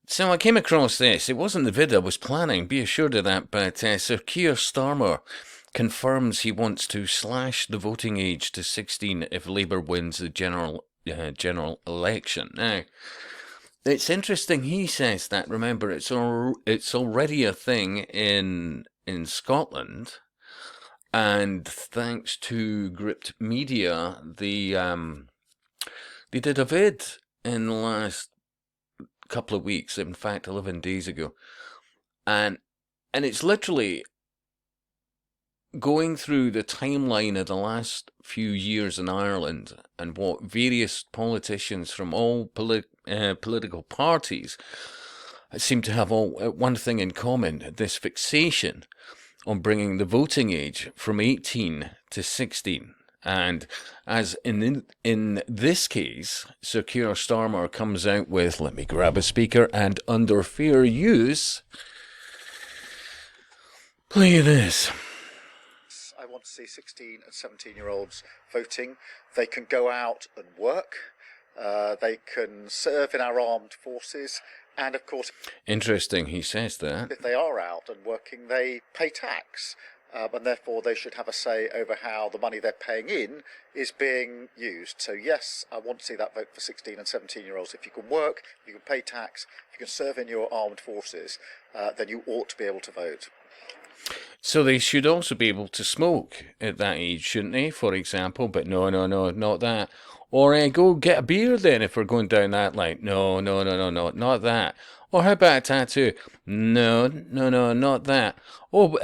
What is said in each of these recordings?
So I came across this. It wasn't the vid I was planning, be assured of that, but Sir Keir Starmer confirms he wants to slash the voting age to 16 if Labour wins the general election. Now, it's interesting he says that. Remember, it's already a thing in Scotland, and thanks to Gript Media, they did a vid in the last couple of weeks, in fact 11 days ago, and it's literally going through the timeline of the last few years in Ireland and what various politicians from all political parties seem to have all one thing in common: this fixation on bringing the voting age from 18 to 16. And as in this case, Sir Keir Starmer comes out with, let me grab a speaker, and under fair use, play this. I want to see 16 and 17-year-olds voting. They can go out and work. They can serve in our armed forces. And of course, interesting, he says that. If they are out and working, they pay tax. And therefore they should have a say over how the money they're paying in is being used. So yes, I want to see that vote for 16 and 17-year-olds. If you can work, if you can pay tax, if you can serve in your armed forces, then you ought to be able to vote. So they should also be able to smoke at that age, shouldn't they, for example? But no, not that. Or go get a beer then if we're going down that line. No, not that. Or how about a tattoo? No, not that. Oh,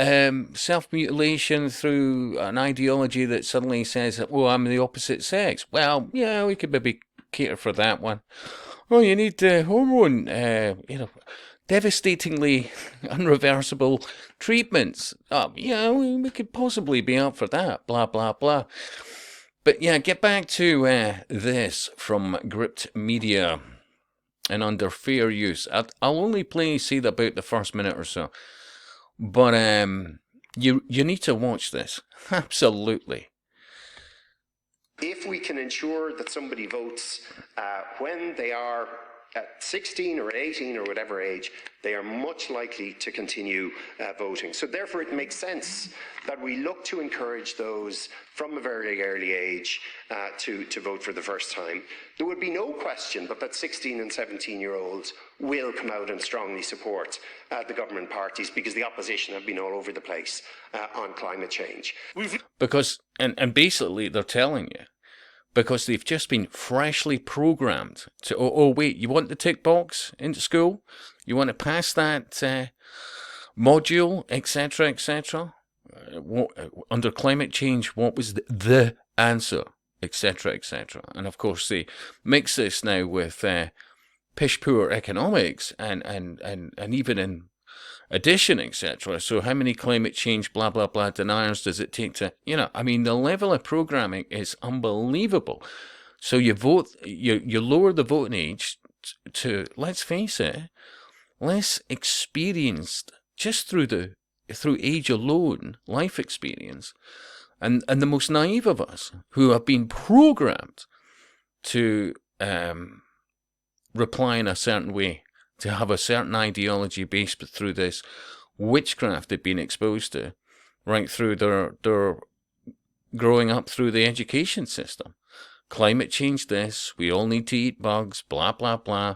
self-mutilation through an ideology that suddenly says, oh, I'm the opposite sex. Well, yeah, we could maybe cater for that one. Oh, you need hormone, devastatingly unreversible treatments. Yeah, we could possibly be up for that. Blah, blah, blah. But yeah, get back to this from Gript Media and under fair use. I'll only say about the first minute or so. But you need to watch this. Absolutely. If we can ensure that somebody votes when they are at 16 or 18 or whatever age, they are much likely to continue voting. So therefore it makes sense that we look to encourage those from a very early age to vote for the first time. There would be no question but that 16 and 17-year-olds will come out and strongly support the government parties, because the opposition have been all over the place on climate change. Because, and basically they're telling you, because they've just been freshly programmed to, oh wait, you want the tick box into school? You want to pass that module, etc., etc.? Under climate change, what was the answer, etc., etc.? And of course, they mix this now with pish poor economics and even in addition, etc. So how many climate change blah blah blah deniers does it take to, the level of programming is unbelievable. So you lower the voting age to, let's face it, less experienced, just through age alone, life experience, and the most naive of us who have been programmed to reply in a certain way, to have a certain ideology based through this witchcraft they've been exposed to, right through their growing up through the education system. Climate change this, we all need to eat bugs, blah, blah, blah.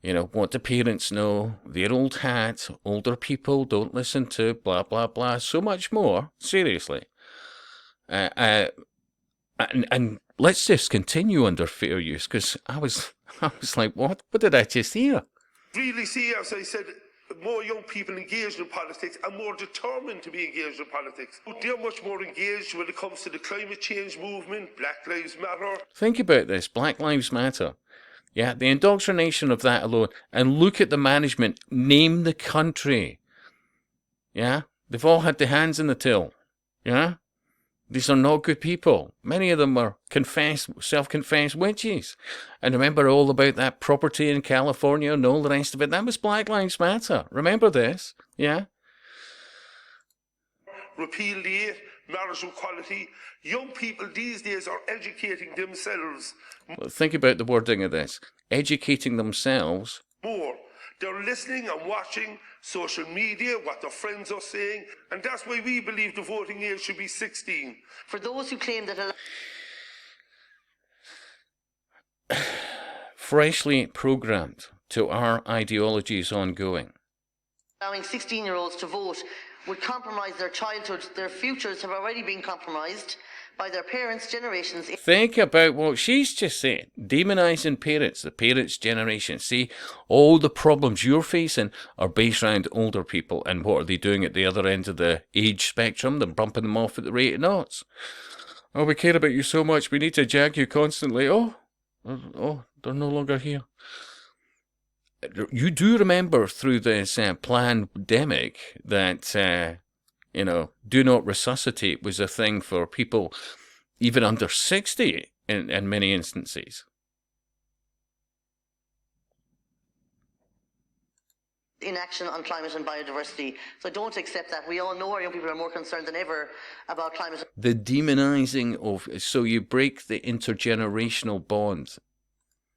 What do parents know? Their old hat, older people don't listen to, blah, blah, blah. So much more, seriously. And let's just continue under fair use, because I was like, what did I just hear? Really see, as I said, more young people engaged in politics and more determined to be engaged in politics. They're much more engaged when it comes to the climate change movement, Black Lives Matter. Think about this, Black Lives Matter. Yeah, the indoctrination of that alone. And look at the management. Name the country. Yeah, they've all had their hands in the till. Yeah, these are not good people. Many of them are self-confessed witches. And remember all about that property in California and all the rest of it? That was Black Lives Matter. Remember this? Yeah? Repeal the marriage equality. Young people these days are educating themselves. Well, think about the wording of this. Educating themselves. More. They're listening and watching social media, what their friends are saying, and that's why we believe the voting age should be 16. For those who claim that Freshly programmed to our ideologies ongoing. allowing 16-year-olds to vote would compromise their childhood, their futures have already been compromised by their parents' generations. Think about what she's just said. Demonising parents, the parents' generation. See, all the problems you're facing are based around older people. And what are they doing at the other end of the age spectrum? They're bumping them off at the rate of knots. Oh, we care about you so much, we need to jag you constantly. Oh, they're no longer here. You do remember through this pandemic that, do not resuscitate was a thing for people even under 60 in many instances. Inaction on climate and biodiversity. So don't accept that. We all know our young people are more concerned than ever about climate. The demonising of, so you break the intergenerational bonds.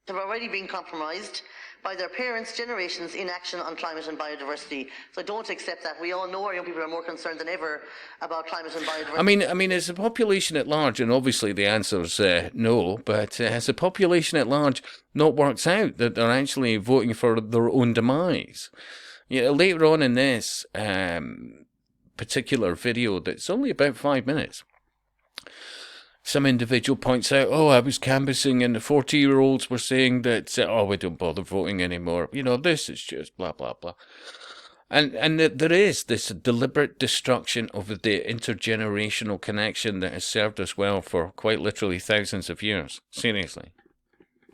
Have already been compromised by their parents' generations' inaction on climate and biodiversity. So don't accept that. We all know our young people are more concerned than ever about climate and biodiversity. I mean, as the population at large, and obviously the answer's no, but as the population at large not works out that they're actually voting for their own demise. Later on in this particular video, that's only about 5 minutes, some individual points out, I was canvassing and the 40-year-olds were saying that, we don't bother voting anymore. This is just blah, blah, blah. And there is this deliberate destruction of the intergenerational connection that has served us well for quite literally thousands of years. Seriously.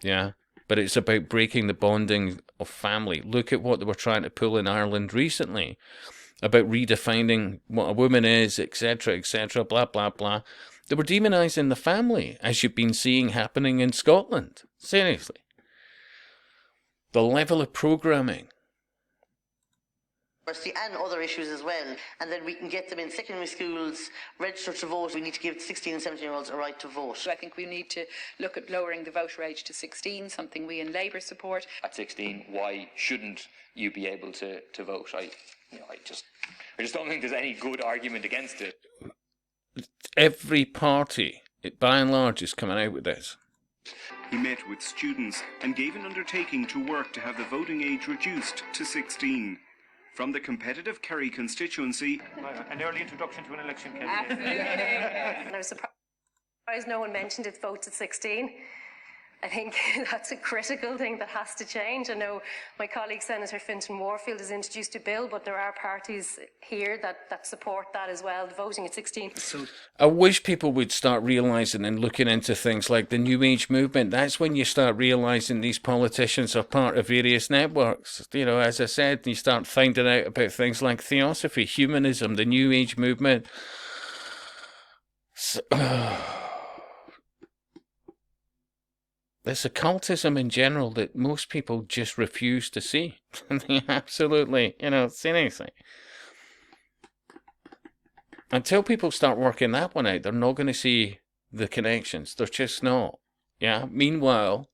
Yeah. But it's about breaking the bonding of family. Look at what they were trying to pull in Ireland recently about redefining what a woman is, etc., blah, blah, blah. They were demonising the family, as you've been seeing happening in Scotland. Seriously. The level of programming. And other issues as well. And then we can get them in secondary schools, register to vote. We need to give 16 and 17-year-olds a right to vote. I think we need to look at lowering the voter age to 16, something we in Labour support. At 16, why shouldn't you be able to vote? I just don't think there's any good argument against it. Every party, by and large, is coming out with this. He met with students and gave an undertaking to work to have the voting age reduced to 16. From the competitive Kerry constituency, an early introduction to an election candidate. And I was surprised no one mentioned it votes at 16. I think that's a critical thing that has to change. I know my colleague Senator Fintan Warfield has introduced a bill, but there are parties here that support that as well, voting at 16. So I wish people would start realising and looking into things like the New Age movement. That's when you start realising these politicians are part of various networks. As I said, you start finding out about things like Theosophy, humanism, the New Age movement. There's occultism in general that most people just refuse to see. They absolutely, seriously. Until people start working that one out, they're not going to see the connections. They're just not. Yeah. Meanwhile,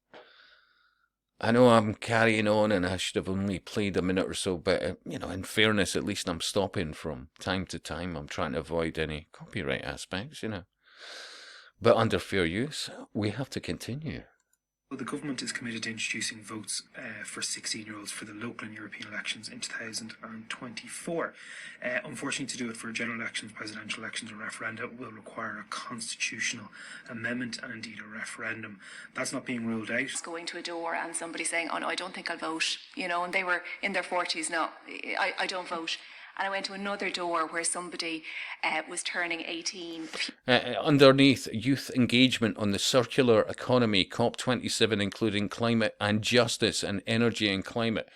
I know I'm carrying on and I should have only played a minute or so, but, in fairness, at least I'm stopping from time to time. I'm trying to avoid any copyright aspects, But under fair use, we have to continue. Well, the government is committed to introducing votes for 16-year-olds for the local and European elections in 2024. Unfortunately, to do it for general elections, presidential elections and referenda will require a constitutional amendment and indeed a referendum. That's not being ruled out. Going to a door and somebody saying, no, I don't think I'll vote, and they were in their 40s, no, I don't vote. And I went to another door where somebody was turning 18. Underneath, youth engagement on the circular economy, COP27, including climate and justice and energy and climate.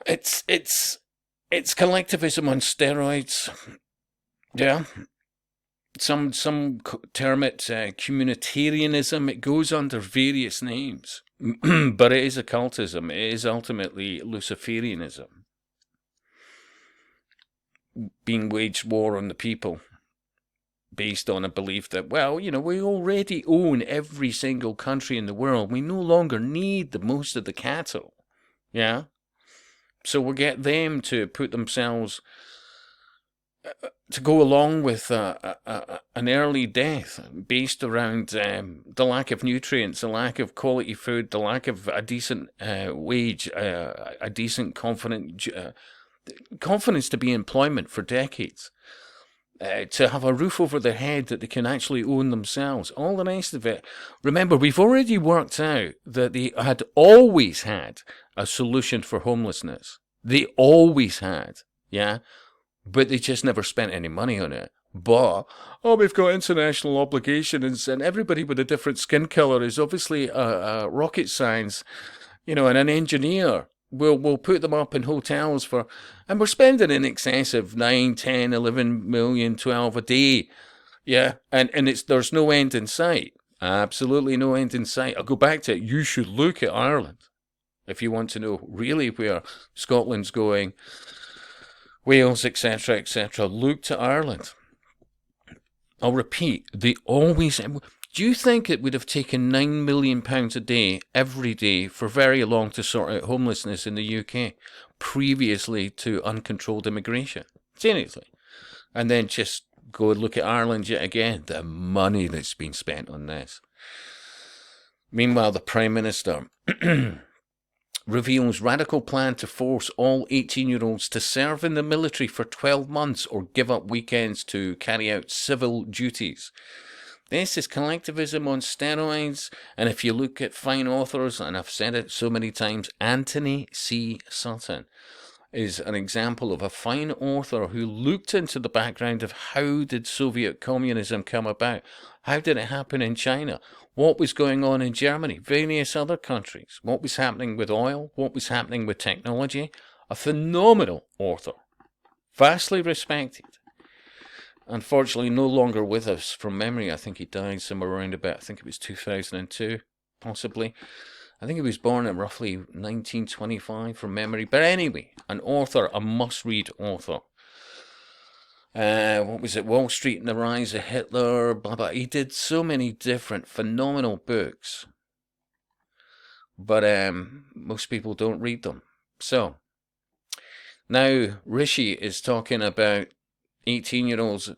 It's collectivism on steroids. Yeah. Some term it communitarianism. It goes under various names. But it is occultism. It is ultimately Luciferianism. Being waged war on the people based on a belief that, we already own every single country in the world. We no longer need the most of the cattle. Yeah? So we'll get them to put themselves, to go along with an early death based around the lack of nutrients, the lack of quality food, the lack of a decent wage, a decent confidence to be in employment for decades. To have a roof over their head that they can actually own themselves, all the rest of it. Remember, we've already worked out that they had always had a solution for homelessness. They always had, yeah? But they just never spent any money on it. But, we've got international obligations, and everybody with a different skin colour is obviously a rocket science, and an engineer. We'll put them up in hotels and we're spending in excess of 9, 10, 11 million, 12 a day. Yeah, and there's no end in sight. Absolutely no end in sight. I'll go back to it. You should look at Ireland if you want to know really where Scotland's going, Wales, etc., etc. Look to Ireland. I'll repeat, they always... Do you think it would have taken £9 million a day, every day, for very long to sort out homelessness in the UK, previously to uncontrolled immigration? Seriously. And then just go and look at Ireland yet again, the money that's been spent on this. Meanwhile, the Prime Minister reveals radical plan to force all 18-year-olds to serve in the military for 12 months or give up weekends to carry out civil duties. This is collectivism on steroids, and if you look at fine authors, and I've said it so many times, Anthony C. Sutton is an example of a fine author who looked into the background of how did Soviet communism come about? How did it happen in China? What was going on in Germany? Various other countries. What was happening with oil? What was happening with technology? A phenomenal author. Vastly respected. Unfortunately, no longer with us from memory. I think he died somewhere around about, I think it was 2002, possibly. I think he was born in roughly 1925 from memory. But anyway, an author, a must-read author. What was it? Wall Street and the Rise of Hitler, blah, blah. He did so many different phenomenal books. But most people don't read them. So, now Rishi is talking about 18-year-olds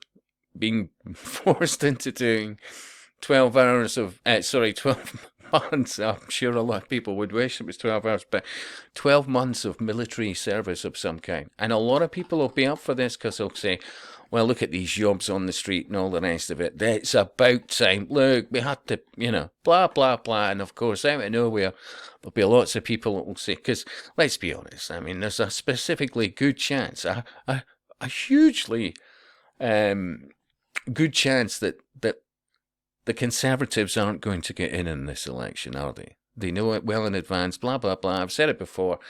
being forced into doing 12 hours of, 12 months. I'm sure a lot of people would wish it was 12 hours, but 12 months of military service of some kind. And a lot of people will be up for this because they'll say, well, look at these jobs on the street and all the rest of it. It's about time. Look, we had to, blah, blah, blah. And of course, out of nowhere, there'll be lots of people that will say, because let's be honest, I mean, there's a specifically good chance, a hugely good chance that the Conservatives aren't going to get in this election, are they? They know it well in advance, blah, blah, blah. I've said it before,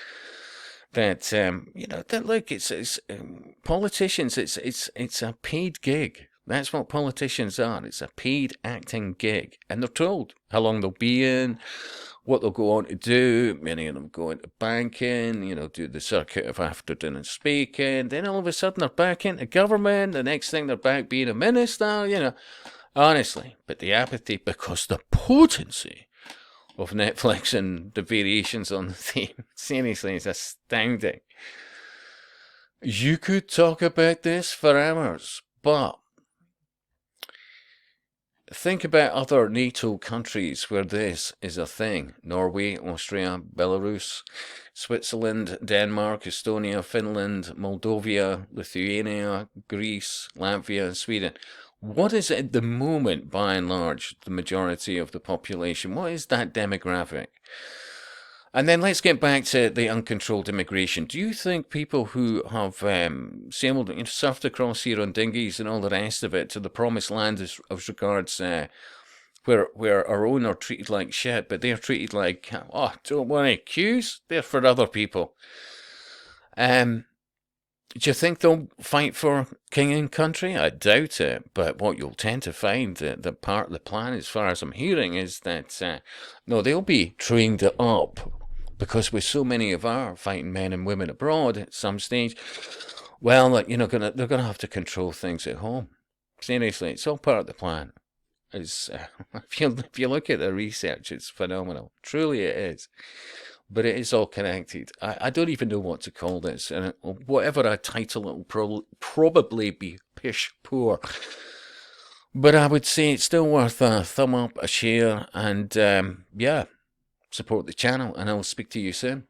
that, that look, it's politicians, it's a paid gig. That's what politicians are. It's a paid acting gig. And they're told how long they'll be in, what they'll go on to do. Many of them go into banking, do the circuit of after dinner speaking. Then all of a sudden they're back into government. The next thing they're back being a minister, Honestly, but the apathy, because the potency of Netflix and the variations on the theme, seriously, is astounding. You could talk about this for hours, but think about other NATO countries where this is a thing. Norway, Austria, Belarus, Switzerland, Denmark, Estonia, Finland, Moldova, Lithuania, Greece, Latvia, Sweden. What is at the moment, by and large, the majority of the population? What is that demographic? And then let's get back to the uncontrolled immigration. Do you think people who have sailed, surfed across here on dinghies and all the rest of it to the promised land as regards where our own are treated like shit, but they're treated like, don't worry, queues, they're for other people. Do you think they'll fight for king and country? I doubt it. But what you'll tend to find, the part of the plan, as far as I'm hearing, is that no, they'll be trained up, because with so many of our fighting men and women abroad at some stage, well, they're gonna have to control things at home. Seriously, it's all part of the plan. If you look at the research, it's phenomenal. Truly, it is. but it is all connected. I don't even know what to call this, and whatever I title it will probably be pish poor. But I would say it's still worth a thumb up, a share, and yeah, support the channel, and I'll speak to you soon.